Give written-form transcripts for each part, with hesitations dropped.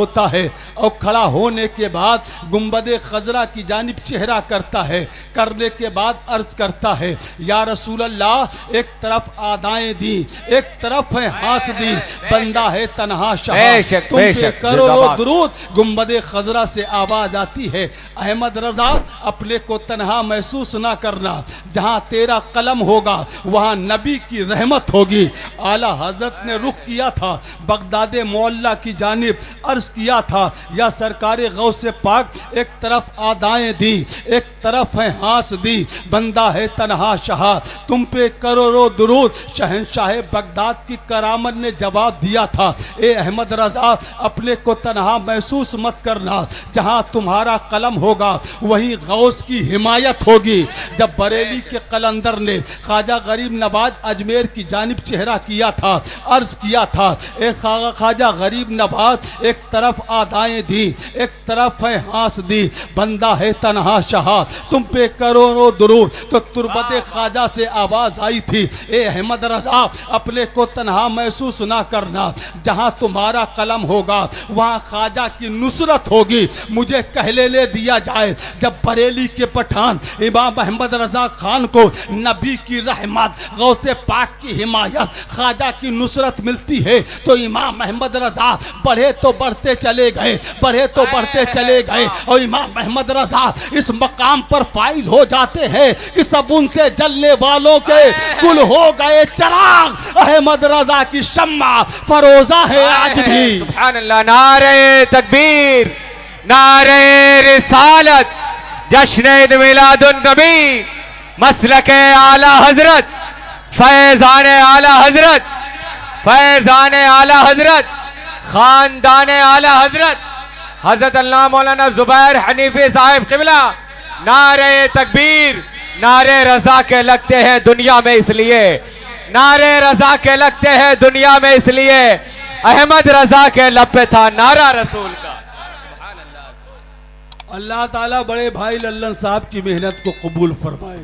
होता है और खड़ा होने के बाद गुंबदे खजरा की जानिब चेहरा करता है। करने के बाद अर्ज करता है, या रसूल अल्लाह, एक तरफ आदाएं दी, एक तरफ है हाथ दी, बंदा है तन्हा शाह, तुम पे करो दुरूद। गुंबदे खजरा से आवाज आती है, अहमद रजा, अपने को तन्हा महसूस ना करना, जहां तेरा कलम होगा वहां नबी की रहमत होगी। आला हजरत ने रुख किया था बगदाद मोहल्ला की जानिब, अर्ज किया था, या सरकारे गौसे पाक, एक तरफ आदाएं दी, एक तरफ है हाथ दी, बंदा है तन्हा शाह, तुम पे करोड़ों दुरूद। शहंशाह बगदाद की करामत ने जवाब दिया था, ए अहमद रजा, अपने को तन्हा महसूस मत करना, जहां तुम्हारा कलम होगा वहीं गौस की हिमायत होगी। जब बरेली के कलंदर ने ख्वाजा गरीब नवाज अजमेर की जानिब चेहरा किया था, अर्ज किया था, ए ख्वाजा गरीब नवाज, एक तरफ आदाएं दी, एक तरफ है हाथ दी, बंदा है तन्हा शाह, तुम पे करोड़ों दुरूद। तो तुरबत ख्वाजा से आवाज आई थी, ए अहमद रजा, अपने को तन्हा महसूस ना करना, जहां तुम्हारा कलम होगा वहां ख्वाजा की नुसरत होगी। मुझे कहले दिया जाए, जब बरेली के पठान इमाम अहमद रजा खान को नबी की रहमत, गौसे पाक की हिमायत, ख्वाजा की नुसरत मिलती है, तो इमाम अहमद रजा बढ़े तो बढ़ते चले गए, बढ़े तो बढ़ते चले गए, और इमाम अहमद रजा इस मकाम पर फाइज हो जाते हैं कि सब उनसे जलने वालों के कुल हो गए चिराग। अहमद रजा की शम्मा फरोजा है आज भी। सुभान अल्लाह। नारे तकबीर, नारे रिसालत, जश्न ईद मिलादुन नबी, मसलके आला हजरत, फैजान आला हजरत, फैजान आला हजरत, खानदान आला हजरत, हजरत अल्लाह मौलाना जुबैर हनीफी साहिब किबला। नारे तकबीर, नारे रजा के लगते हैं दुनिया में इसलिए, नारे रजा के लगते हैं दुनिया में इसलिए, अहमद रजा के लब पे था नारा रसूल का। अल्लाह ताला बड़े भाई लल्लन साहब की मेहनत को कबूल फरमाए,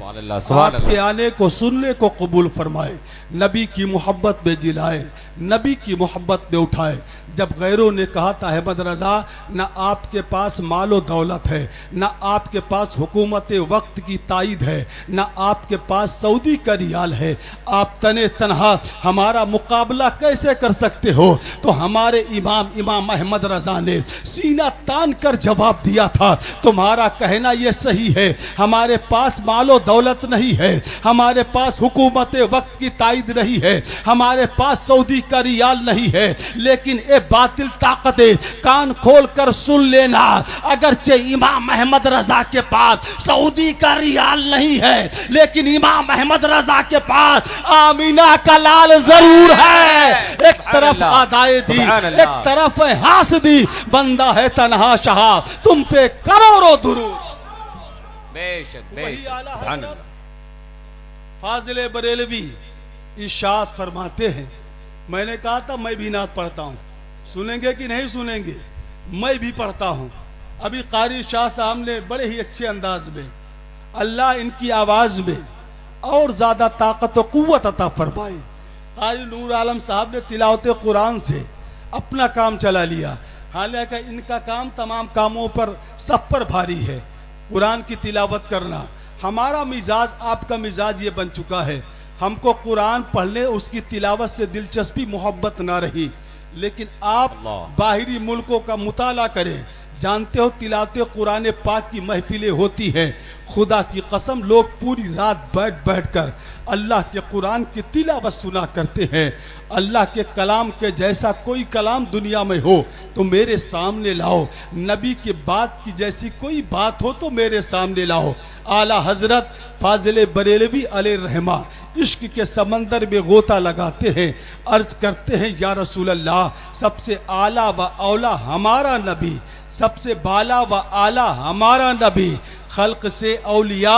आपके आने को सुनने को कबूल फरमाए, नबी की मोहब्बत में जिलाए, नबी की मोहब्बत में उठाए। जब गैरों ने कहा था, अहमद रजा, न आपके पास मालो दौलत है, न आपके पास हुकूमत वक्त की ताईद है, न आपके पास सऊदी का रियाल है, आप तने तनहा हमारा मुकाबला कैसे कर सकते हो? तो हमारे इमाम अहमद रजा ने सीना तान कर जवाब दिया था, तुम्हारा कहना यह सही है, हमारे पास मालो दौलत नहीं है, हमारे पास हुकूमत वक्त की ताईद नहीं है, हमारे पास सऊदी का रियाल नहीं है, लेकिन ए बातिल ताकतें कान खोल कर सुन लेना, अगरचे इमाम अहमद रजा के पास सऊदी का रियाल नहीं है, लेकिन इमाम अहमद रजा के पास आमीना का लाल जरूर है। एक तरफ आदाए दी, एक तरफ है हाथ दी, बंदा है तन्हा शाह, तुम पे करोड़ों दुरूद। बेशक फाजिल बरेलवी इरशाद फरमाते हैं, मैंने कहा था मैं भी नात पढ़ता हूँ, सुनेंगे कि नहीं सुनेंगे? मैं भी पढ़ता हूँ। अभी कारी शाह साहब ने बड़े ही अच्छे अंदाज में, अल्लाह इनकी आवाज़ में और ज़्यादा ताकत व कुव्वत अता फरमाए। कारी नूर आलम साहब ने तिलावत कुरान से अपना काम चला लिया, हालांकि इनका काम तमाम कामों पर सब पर भारी है, कुरान की तिलावत करना। हमारा मिजाज, आपका मिजाज ये बन चुका है, हमको कुरान पढ़ने उसकी तिलावत से दिलचस्पी मोहब्बत ना रही, लेकिन आप बाहरी मुल्कों का मुताला करें, जानते हो तिलावत कुरान पाक की महफिलें होती हैं, खुदा की कसम लोग पूरी रात बैठ कर अल्लाह के कुरान की तिलावत सुना करते हैं। अल्लाह के कलाम के जैसा कोई कलाम दुनिया में हो तो मेरे सामने लाओ, नबी के बात की जैसी कोई बात हो तो मेरे सामने लाओ। आला हजरत फाजिल बरेलवी अलैहि रहमा इश्क के समंदर में गोता लगाते हैं, अर्ज करते हैं, या रसूल अल्लाह, सबसे आला व औला हमारा नबी, सबसे बाला व आला हमारा नबी, खल्क से औलिया,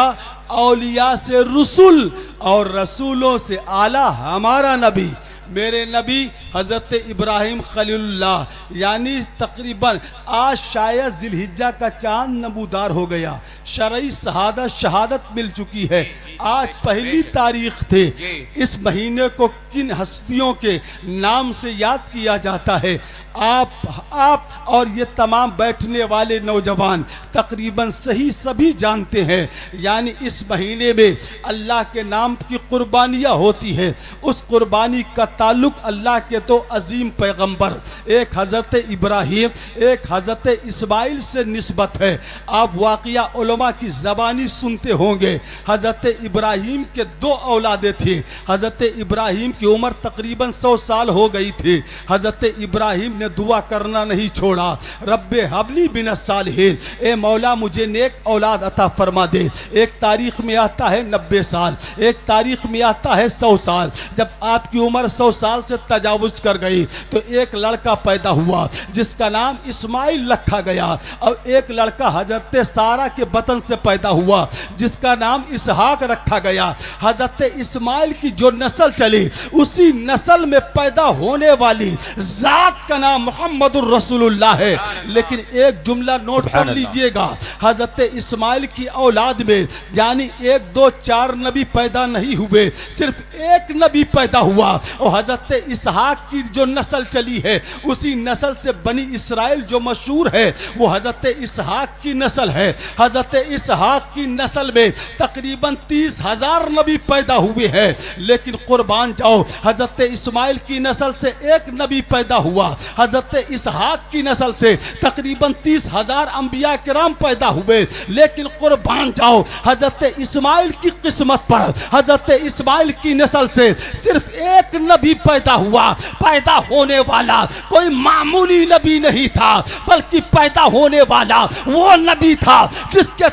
औलिया से रसूल और रसूलों से आला हमारा नबी, मेरे नबी हज़रत इब्राहिम खलीलुल्लाह, यानी तकरीबन आज शायद जिलहिज्जा का चांद नमूदार हो गया, शरई शहादत मिल चुकी है। आज पहली तारीख थे। इस महीने को किन हस्तियों के नाम से याद किया जाता है? आप और ये तमाम बैठने वाले नौजवान तकरीबन सभी जानते हैं। यानी इस महीने में अल्लाह के नाम की कुर्बानियाँ होती है। उस कुर्बानी का ताल्लुक अल्लाह के तो अजीम पैगंबर एक हज़रत इब्राहिम, एक हज़रत इस्माइल से निस्बत है। आप वाक़िया उलमा की ज़बानी सुनते होंगे। हज़रत इब्राहिम के 2 औलादे थे। हज़रत इब्राहिम की उम्र तकरीबन 100 साल हो गई थी। हज़रत इब्राहिम ने दुआ करना नहीं छोड़ा, रब्बे हबली बिन सालिहीन, ए मौला मुझे नेक औलाद अता फरमा दे। एक तारीख में आता है 90 साल, एक तारीख में आता है 100 साल। जब आपकी उम्र 100 साल से तजावुज कर गई तो एक लड़का पैदा हुआ जिसका नाम इस्माइल रखा गया, और एक लड़का हजरत सारा के बतन से पैदा हुआ जिसका नाम इसहाक रखा गया। हजरत इस्माइल की जो नस्ल चली उसी नस्ल में पैदा होने वाली जात का नाम मुहम्मदुर रसूलुल्लाह है। लेकिन एक जुमला नोट कर लीजिएगा, हजरत इस्माइल की औलाद में यानी 1, 2, 4 नबी पैदा नहीं हुए, सिर्फ एक नबी पैदा हुआ। और हजरत इसहाक की जो नस्ल चली है उसी नस्ल से बनी इसराइल जो मशहूर है वो हजरत इसहाक की नस्ल है। हजरत इसहाक की नस्ल में तकरीबन 30,000 नबी पैदा हुए हैं। लेकिन कुर्बान जाओ, हजरत इस्माइल की नस्ल से एक नबी पैदा हुआ, हजरत इसहाक की नस्ल से तकरीबन 30,000 अंबिया किराम पैदा हुए। लेकिन कुर्बान जाओ, हजरत इस्माइल की किस्मत पर हजरत इस्माइल की नस्ल से सिर्फ एक नबी पैदा हुआ। पैदा होने वाला कोई मामूली नबी नहीं था, बल्कि पैदा होने वाला वो नबी था जिसके